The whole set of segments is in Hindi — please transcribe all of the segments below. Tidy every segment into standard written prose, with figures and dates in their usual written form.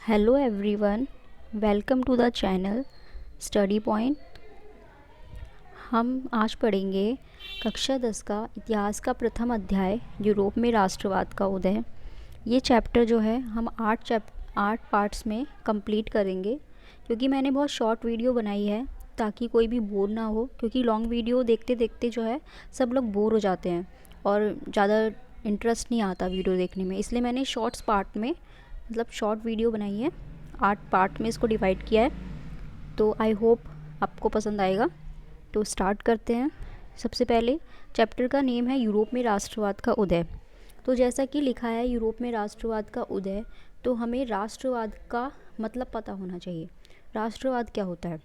Hello everyone, welcome to the channel study point. हम आज पढ़ेंगे कक्षा 10 का इतिहास का प्रथम अध्याय यूरोप में राष्ट्रवाद का उदय। ये चैप्टर जो है हम 8 पार्ट्स में कंप्लीट करेंगे, क्योंकि मैंने बहुत शॉर्ट वीडियो बनाई है ताकि कोई भी बोर ना हो, क्योंकि लॉन्ग वीडियो देखते देखते जो है सब लोग बोर हो जाते हैं और ज़्यादा इंटरेस्ट नहीं आता वीडियो देखने में। इसलिए मैंने शॉर्ट्स पार्ट में शॉर्ट वीडियो बनाई है, 8 पार्ट में इसको डिवाइड किया है। तो आई होप आपको पसंद आएगा। तो स्टार्ट करते हैं। सबसे पहले चैप्टर का नेम है यूरोप में राष्ट्रवाद का उदय। तो जैसा कि लिखा है यूरोप में राष्ट्रवाद का उदय, तो हमें राष्ट्रवाद का मतलब पता होना चाहिए। राष्ट्रवाद क्या होता है?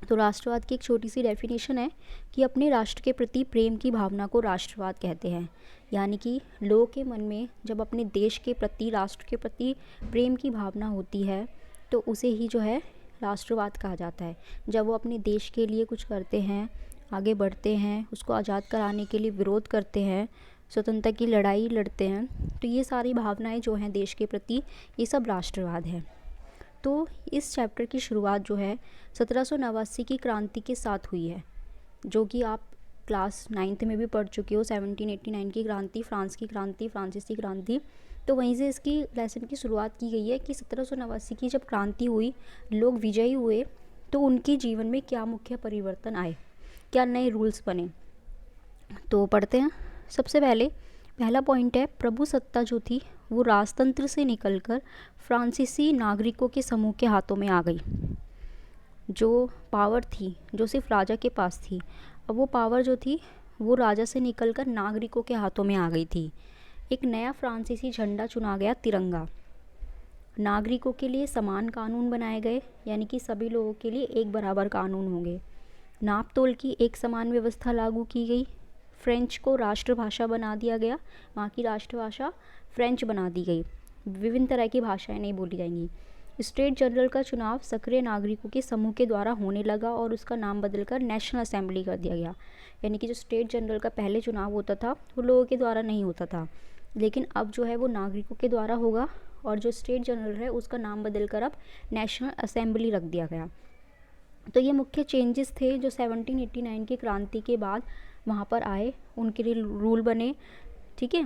तो राष्ट्रवाद की एक छोटी सी डेफिनेशन है कि अपने राष्ट्र के प्रति प्रेम की भावना को राष्ट्रवाद कहते हैं। यानी कि लोगों के मन में जब अपने देश के प्रति, राष्ट्र के प्रति प्रेम की भावना होती है तो उसे ही जो है राष्ट्रवाद कहा जाता है। जब वो अपने देश के लिए कुछ करते हैं, आगे बढ़ते हैं, उसको आज़ाद कराने के लिए विरोध करते हैं, स्वतंत्रता की लड़ाई लड़ते हैं, तो ये सारी भावनाएं जो हैं देश के प्रति, ये सब राष्ट्रवाद है। तो इस चैप्टर की शुरुआत जो है 1789 की क्रांति के साथ हुई है, जो कि आप क्लास 9th में भी पढ़ चुके हो। 1789 की क्रांति, फ्रांस की क्रांति, फ्रांसीसी क्रांति, तो वहीं से इसकी लेसन की शुरुआत की गई है कि 1789 की जब क्रांति हुई, लोग विजयी हुए, तो उनके जीवन में क्या मुख्य परिवर्तन आए, क्या नए रूल्स बने। तो पढ़ते हैं। सबसे पहला पॉइंट है, प्रभु सत्ता जो थी वो राजतंत्र से निकलकर फ्रांसीसी नागरिकों के समूह के हाथों में आ गई। जो पावर थी, जो सिर्फ राजा के पास थी, अब वो पावर जो थी वो राजा से निकलकर नागरिकों के हाथों में आ गई थी। एक नया फ्रांसीसी झंडा चुना गया, तिरंगा। नागरिकों के लिए समान कानून बनाए गए, यानी कि सभी लोगों के लिए एक बराबर कानून होंगे। नाप तोल की एक समान व्यवस्था लागू की गई। फ्रेंच को राष्ट्रभाषा बना दिया गया, वहाँ की राष्ट्रभाषा फ्रेंच बना दी गई। विभिन्न तरह की भाषाएं नहीं बोली जाएंगी। स्टेट जनरल का चुनाव सक्रिय नागरिकों के समूह के द्वारा होने लगा और उसका नाम बदलकर नेशनल असेंबली कर दिया गया। यानी कि जो स्टेट जनरल का पहले चुनाव होता था वो लोगों के द्वारा नहीं होता था, लेकिन अब जो है वो नागरिकों के द्वारा होगा, और जो स्टेट जनरल है उसका नाम बदलकर अब नेशनल असेंबली रख दिया गया। तो ये मुख्य चेंजेस थे जो 1789 की क्रांति के बाद वहाँ पर आए, उनके लिए रूल बने। ठीक है,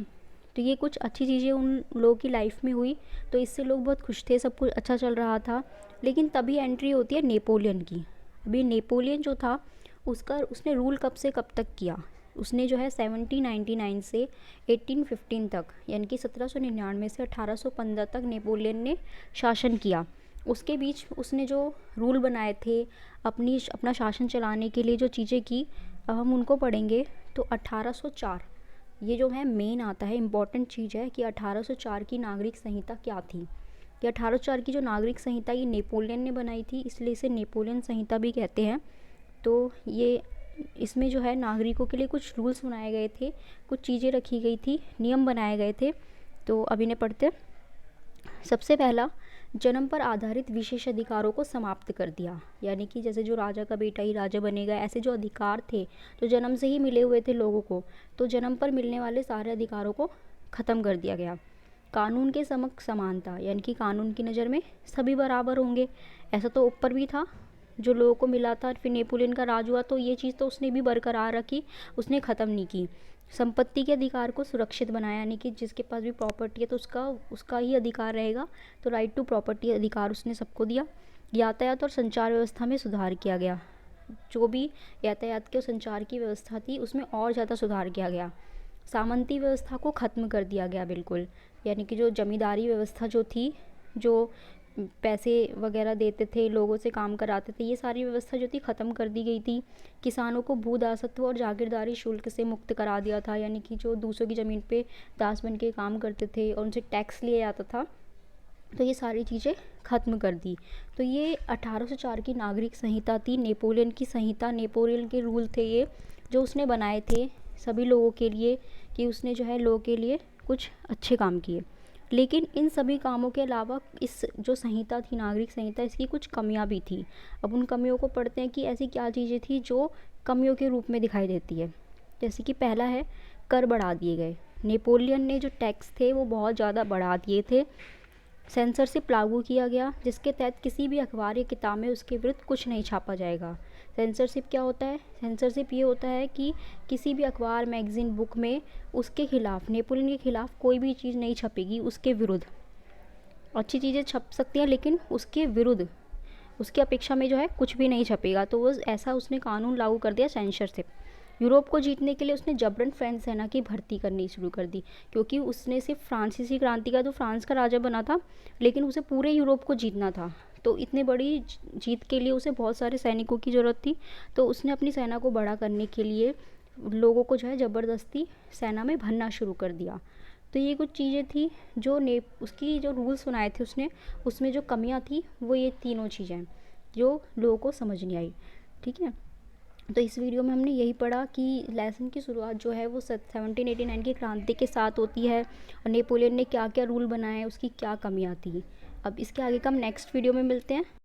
तो ये कुछ अच्छी चीज़ें उन लोगों की लाइफ में हुई, तो इससे लोग बहुत खुश थे, सब कुछ अच्छा चल रहा था। लेकिन तभी एंट्री होती है नेपोलियन की। अभी नेपोलियन जो था उसने रूल कब से कब तक किया? उसने जो है 1799 से 1815 तक, यानी कि 1799 से 1815 तक नेपोलियन ने शासन किया। उसके बीच उसने जो रूल बनाए थे, अपना शासन चलाने के लिए जो चीज़ें की, अब हम उनको पढ़ेंगे। तो 1804 ये जो है मेन आता है, इम्पॉर्टेंट चीज़ है कि 1804 की नागरिक संहिता क्या थी। कि 1804 की जो नागरिक संहिता ये नेपोलियन ने बनाई थी, इसलिए इसे नेपोलियन संहिता भी कहते हैं। तो ये इसमें जो है नागरिकों के लिए कुछ रूल्स बनाए गए थे, कुछ चीज़ें रखी गई थी, नियम बनाए गए थे। तो अभी इन्हें पढ़ते। सबसे पहला, जन्म पर आधारित विशेष अधिकारों को समाप्त कर दिया। यानी कि जैसे जो राजा का बेटा ही राजा बनेगा, ऐसे जो अधिकार थे जो जन्म से ही मिले हुए थे लोगों को, तो जन्म पर मिलने वाले सारे अधिकारों को ख़त्म कर दिया गया। कानून के समक्ष समानता, यानी कि कानून की नज़र में सभी बराबर होंगे। ऐसा तो ऊपर भी था जो लोगों को मिला था, फिर नेपोलियन का राज हुआ तो ये चीज़ तो उसने भी बरकरार रखी, उसने ख़त्म नहीं की। संपत्ति के अधिकार को सुरक्षित बनाया, यानी कि जिसके पास भी प्रॉपर्टी है तो उसका ही अधिकार रहेगा, तो राइट टू प्रॉपर्टी अधिकार उसने सबको दिया। यातायात और संचार व्यवस्था में सुधार किया गया। जो भी यातायात के और संचार की व्यवस्था थी उसमें और ज़्यादा सुधार किया गया। सामंती व्यवस्था को ख़त्म कर दिया गया बिल्कुल, यानी कि जो जमींदारी व्यवस्था जो थी, जो पैसे वगैरह देते थे, लोगों से काम कराते थे, ये सारी व्यवस्था जो थी ख़त्म कर दी गई थी। किसानों को भू दासत्व और जागीरदारी शुल्क से मुक्त करा दिया था, यानी कि जो दूसरों की ज़मीन पे दास बन के काम करते थे और उनसे टैक्स लिया जाता था, तो ये सारी चीज़ें ख़त्म कर दी। तो ये 1804 की नागरिक संहिता थी, नेपोलियन की संहिता, नेपोलियन के रूल थे ये, जो उसने बनाए थे सभी लोगों के लिए, कि उसने जो है लोगों के लिए कुछ अच्छे काम किए। लेकिन इन सभी कामों के अलावा इस जो संहिता थी, नागरिक संहिता, इसकी कुछ कमियां भी थी। अब उन कमियों को पढ़ते हैं कि ऐसी क्या चीज़ें थी जो कमियों के रूप में दिखाई देती है। जैसे कि पहला है, कर बढ़ा दिए गए। नेपोलियन ने जो टैक्स थे वो बहुत ज़्यादा बढ़ा दिए थे। सेंसरशिप लागू किया गया, जिसके तहत किसी भी अखबार या किताब में उसके विरुद्ध कुछ नहीं छापा जाएगा। सेंसरशिप क्या होता है? सेंसरशिप ये होता है कि किसी भी अखबार, मैगज़ीन, बुक में उसके खिलाफ, नेपोलियन के खिलाफ कोई भी चीज़ नहीं छपेगी उसके विरुद्ध। अच्छी चीज़ें छप सकती हैं लेकिन उसके विरुद्ध, उसकी अपेक्षा में जो है कुछ भी नहीं छपेगा। तो वो ऐसा उसने कानून लागू कर दिया, सेंसरशिप। यूरोप को जीतने के लिए उसने जबरन फ्रेंच सेना की भर्ती करनी शुरू कर दी, क्योंकि उसने सिर्फ फ्रांसीसी क्रांति का, तो फ्रांस का राजा बना था, लेकिन उसे पूरे यूरोप को जीतना था। तो इतने बड़ी जीत के लिए उसे बहुत सारे सैनिकों की ज़रूरत थी। तो उसने अपनी सेना को बड़ा करने के लिए लोगों को जो है ज़बरदस्ती सेना में भरना शुरू कर दिया। तो ये कुछ चीज़ें थी जो उसकी जो रूल्स बनाए थे उसने, उसमें जो कमियां थी वो ये तीनों चीज़ें जो लोगों को समझ नहीं आई। ठीक है, तो इस वीडियो में हमने यही पढ़ा कि लेसन की शुरुआत जो है वो 1789 की क्रांति के साथ होती है, और नेपोलियन ने क्या क्या रूल बनाए, उसकी क्या कमियां थी। अब इसके आगे का हम नेक्स्ट वीडियो में मिलते हैं।